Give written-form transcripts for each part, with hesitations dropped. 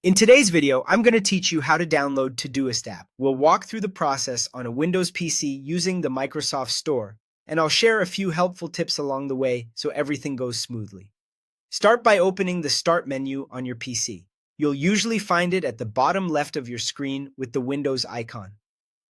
In today's video, I'm going to teach you how to download Todoist app. We'll walk through the process on a Windows PC using the Microsoft Store, and I'll share a few helpful tips along the way so everything goes smoothly. Start by opening the Start menu on your PC. You'll usually find it at the bottom left of your screen with the Windows icon.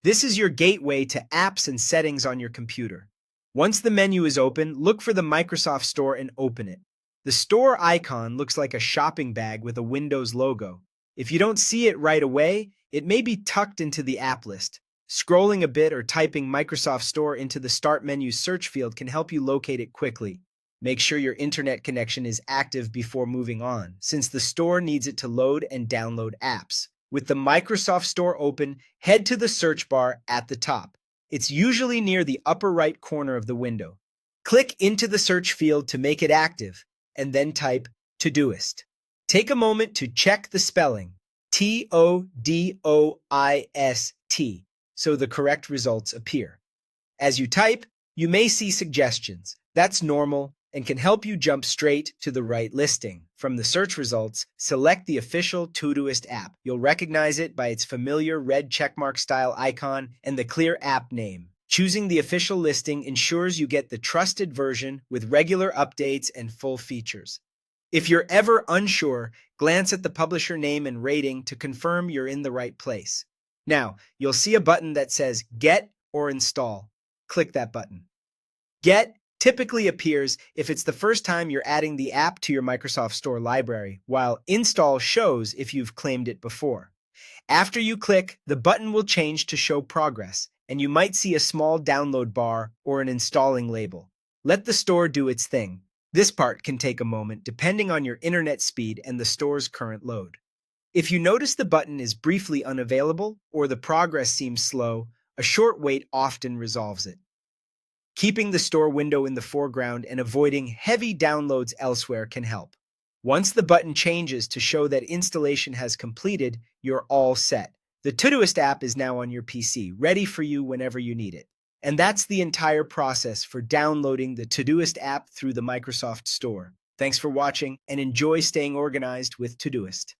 This is your gateway to apps and settings on your computer. Once the menu is open, look for the Microsoft Store and open it. The store icon looks like a shopping bag with a Windows logo. If you don't see it right away, it may be tucked into the app list. Scrolling a bit or typing Microsoft Store into the Start menu search field can help you locate it quickly. Make sure your internet connection is active before moving on, since the store needs it to load and download apps. With the Microsoft Store open, head to the search bar at the top. It's usually near the upper right corner of the window. Click into the search field to make it active, and then type Todoist. Take a moment to check the spelling, Todoist, so the correct results appear. As you type, you may see suggestions. That's normal and can help you jump straight to the right listing. From the search results, select the official Todoist app. You'll recognize it by its familiar red checkmark style icon and the clear app name. Choosing the official listing ensures you get the trusted version with regular updates and full features. If you're ever unsure, glance at the publisher name and rating to confirm you're in the right place. Now, you'll see a button that says Get or Install. Click that button. Get typically appears if it's the first time you're adding the app to your Microsoft Store library, while Install shows if you've claimed it before. After you click, the button will change to show progress, and you might see a small download bar or an installing label. Let the store do its thing. This part can take a moment depending on your internet speed and the store's current load. If you notice the button is briefly unavailable or the progress seems slow, a short wait often resolves it. Keeping the store window in the foreground and avoiding heavy downloads elsewhere can help. Once the button changes to show that installation has completed, you're all set. The Todoist app is now on your PC, ready for you whenever you need it. And that's the entire process for downloading the Todoist app through the Microsoft Store. Thanks for watching and enjoy staying organized with Todoist.